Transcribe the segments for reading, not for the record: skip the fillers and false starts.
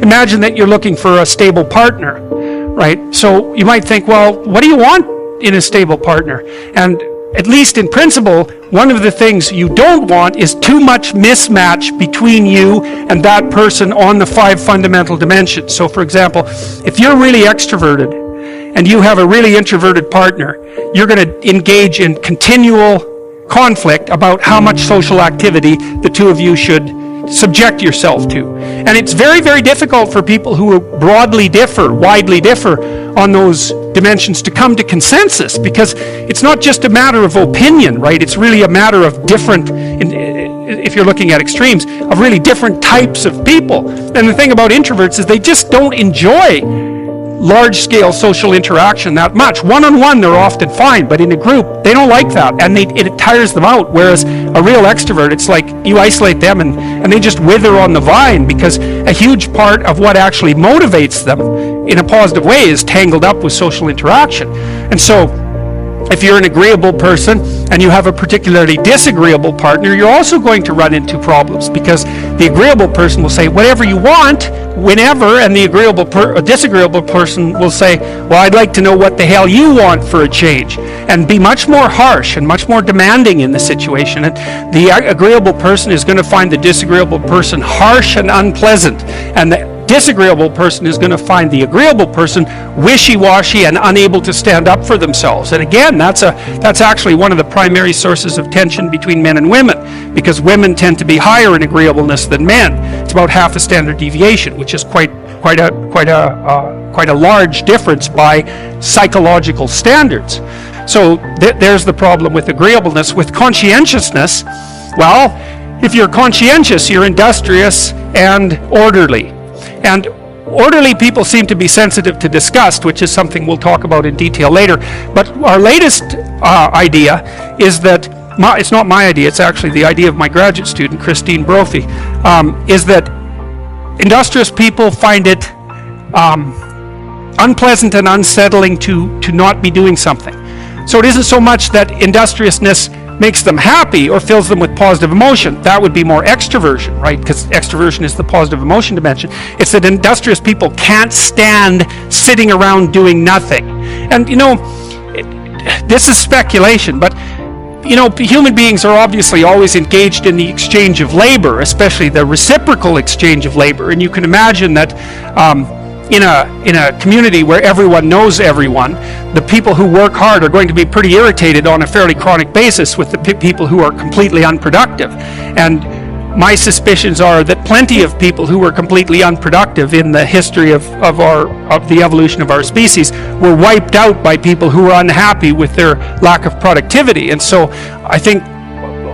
imagine that you're looking for a stable partner, right? So you might think, well, what do you want in a stable partner? And at least in principle, one of the things you don't want is too much mismatch between you and that person on the 5 fundamental dimensions. So for example, if you're really extroverted and you have a really introverted partner, you're going to engage in continual conflict about how much social activity the two of you should subject yourself to. And it's very, very difficult for people who widely differ on those dimensions to come to consensus, because it's not just a matter of opinion, right? It's really a matter of different, if you're looking at extremes, of really different types of people. And the thing about introverts is they just don't enjoy large-scale social interaction that much. One-on-one, they're often fine, but in a group, they don't like that, and it tires them out. Whereas a real extrovert, it's like you isolate them and they just wither on the vine, because a huge part of what actually motivates them in a positive way is tangled up with social interaction. And so, if you're an agreeable person and you have a particularly disagreeable partner, you're also going to run into problems, because the agreeable person will say whatever you want, whenever, and the disagreeable person will say, well, I'd like to know what the hell you want for a change, and be much more harsh and much more demanding in the situation. And the agreeable person is going to find the disagreeable person harsh and unpleasant, and the disagreeable person is going to find the agreeable person wishy-washy and unable to stand up for themselves. And again, that's actually one of the primary sources of tension between men and women, because women tend to be higher in agreeableness than men. It's about half a standard deviation, which is quite a large difference by psychological standards. So there's the problem with agreeableness. With conscientiousness, well, if you're conscientious, you're industrious and orderly. And orderly people seem to be sensitive to disgust, which is something we'll talk about in detail later. But our latest idea is that, it's not my idea, it's actually the idea of my graduate student, Christine Brophy, is that industrious people find it unpleasant and unsettling to not be doing something. So it isn't so much that industriousness makes them happy or fills them with positive emotion. That would be more extroversion, right? Because extroversion is the positive emotion dimension. It's that industrious people can't stand sitting around doing nothing. And this is speculation, but human beings are obviously always engaged in the exchange of labor, especially the reciprocal exchange of labor. And you can imagine that in a community where everyone knows everyone, the people who work hard are going to be pretty irritated on a fairly chronic basis with the people who are completely unproductive. And my suspicions are that plenty of people who were completely unproductive in the history of the evolution of our species were wiped out by people who were unhappy with their lack of productivity. And so I think,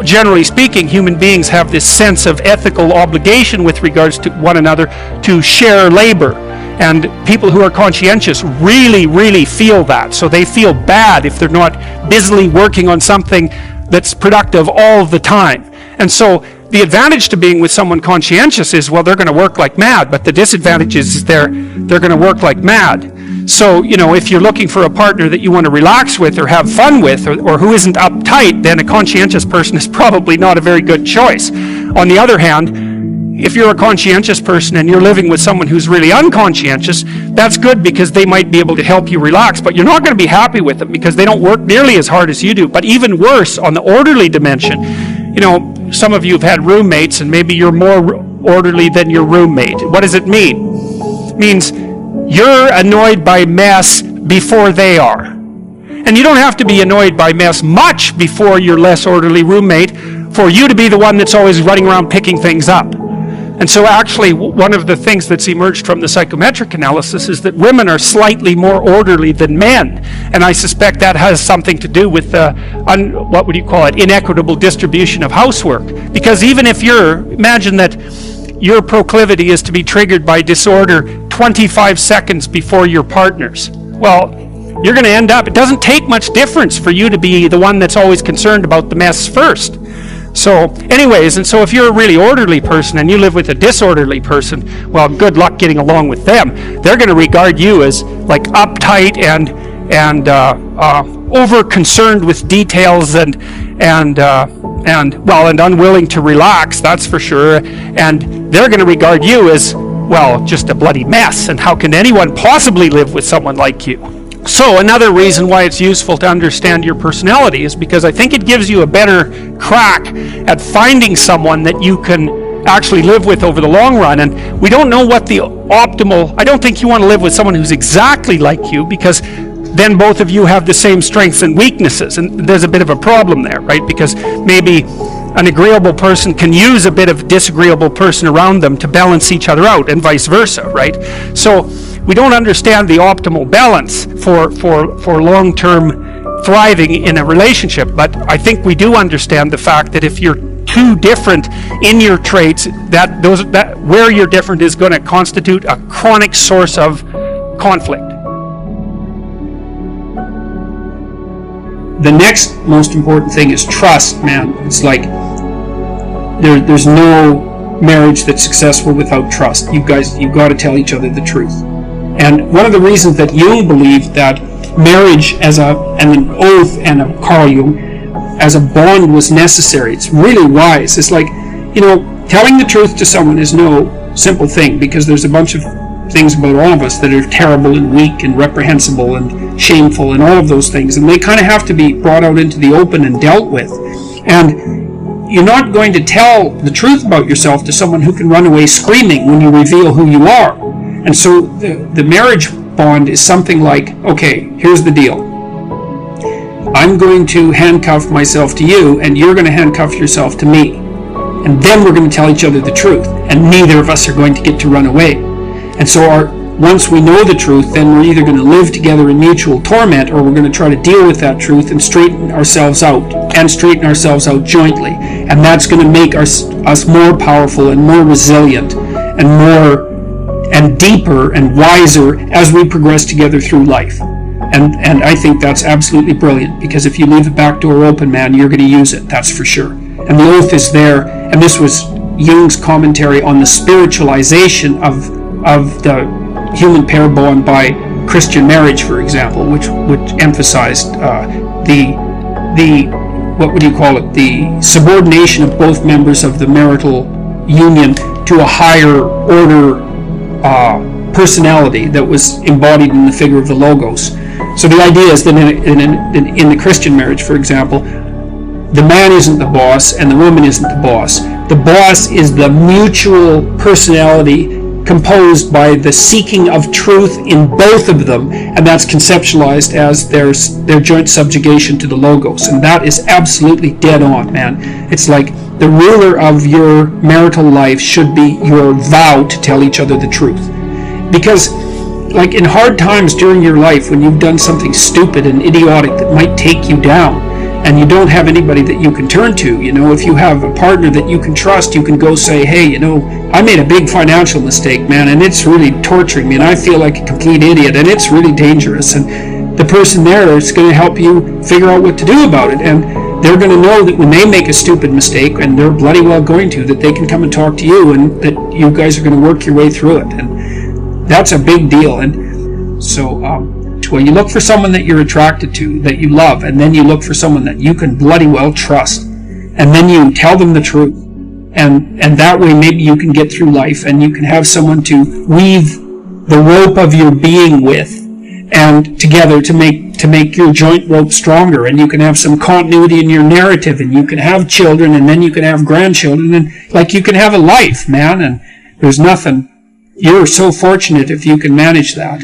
generally speaking, human beings have this sense of ethical obligation with regards to one another to share labor. And people who are conscientious really, really feel that. So they feel bad if they're not busily working on something that's productive all the time. And so the advantage to being with someone conscientious is, well, they're going to work like mad, but the disadvantage is they're going to work like mad. So, if you're looking for a partner that you want to relax with or have fun with, or who isn't uptight, then a conscientious person is probably not a very good choice. On the other hand, if you're a conscientious person and you're living with someone who's really unconscientious, that's good, because they might be able to help you relax, but you're not going to be happy with them because they don't work nearly as hard as you do. But even worse, on the orderly dimension, some of you have had roommates, and maybe you're more orderly than your roommate. What does it mean? It means you're annoyed by mess before they are. And you don't have to be annoyed by mess much before your less orderly roommate for you to be the one that's always running around picking things up. And so actually, one of the things that's emerged from the psychometric analysis is that women are slightly more orderly than men. And I suspect that has something to do with the, inequitable distribution of housework. Because even if imagine that your proclivity is to be triggered by disorder 25 seconds before your partner's. Well, you're going to end up, it doesn't take much difference for you to be the one that's always concerned about the mess first. So anyways, and so if you're a really orderly person and you live with a disorderly person, well, good luck getting along with them. They're going to regard you as like uptight and over concerned with details and unwilling to relax, that's for sure. And they're going to regard you as well, just a bloody mess. And how can anyone possibly live with someone like you? So another reason why it's useful to understand your personality is because I think it gives you a better crack at finding someone that you can actually live with over the long run. And we don't know what the optimal, I don't think you want to live with someone who's exactly like you, because then both of you have the same strengths and weaknesses, and there's a bit of a problem there, right? Because maybe an agreeable person can use a bit of a disagreeable person around them to balance each other out, and vice versa, right? So we don't understand the optimal balance for long-term thriving in a relationship, but I think we do understand the fact that if you're too different in your traits, that where you're different is going to constitute a chronic source of conflict. The next most important thing is trust, man. It's like there's no marriage that's successful without trust. You've got to tell each other the truth. And one of the reasons that Jung believed that marriage and an oath, and Carl Jung, as a bond was necessary, it's really wise. It's like, telling the truth to someone is no simple thing, because there's a bunch of things about all of us that are terrible and weak and reprehensible and shameful and all of those things, and they kind of have to be brought out into the open and dealt with. And you're not going to tell the truth about yourself to someone who can run away screaming when you reveal who you are. And so the marriage bond is something like, okay, here's the deal. I'm going to handcuff myself to you, and you're going to handcuff yourself to me. And then we're going to tell each other the truth, and neither of us are going to get to run away. And so once we know the truth, then we're either going to live together in mutual torment, or we're going to try to deal with that truth and straighten ourselves out jointly. And that's going to make us more powerful and more resilient and deeper and wiser as we progress together through life. And I think that's absolutely brilliant, because if you leave the back door open, man, you're going to use it, that's for sure. And the oath is there, and this was Jung's commentary on the spiritualization of the human pair bond by Christian marriage, for example, which emphasized the subordination of both members of the marital union to a higher order personality that was embodied in the figure of the Logos. So the idea is that in the Christian marriage, for example, the man isn't the boss and the woman isn't the boss. The boss is the mutual personality composed by the seeking of truth in both of them, and that's conceptualized as their joint subjugation to the Logos. And that is absolutely dead on, man. It's like the ruler of your marital life should be your vow to tell each other the truth. Because, like, in hard times during your life, when you've done something stupid and idiotic that might take you down, and you don't have anybody that you can turn to, if you have a partner that you can trust, you can go say, hey, I made a big financial mistake, man, and it's really torturing me, and I feel like a complete idiot, and it's really dangerous. And the person there is going to help you figure out what to do about it. And they're going to know that when they make a stupid mistake, and they're bloody well going to, that they can come and talk to you, and that you guys are going to work your way through it. And that's a big deal. And so, well, you look for someone that you're attracted to, that you love, and then you look for someone that you can bloody well trust, and then you tell them the truth, and that way maybe you can get through life, and you can have someone to weave the rope of your being with, and together to make your joint rope stronger, and you can have some continuity in your narrative, and you can have children, and then you can have grandchildren, and like you can have a life, man, and there's nothing. You're so fortunate if you can manage that.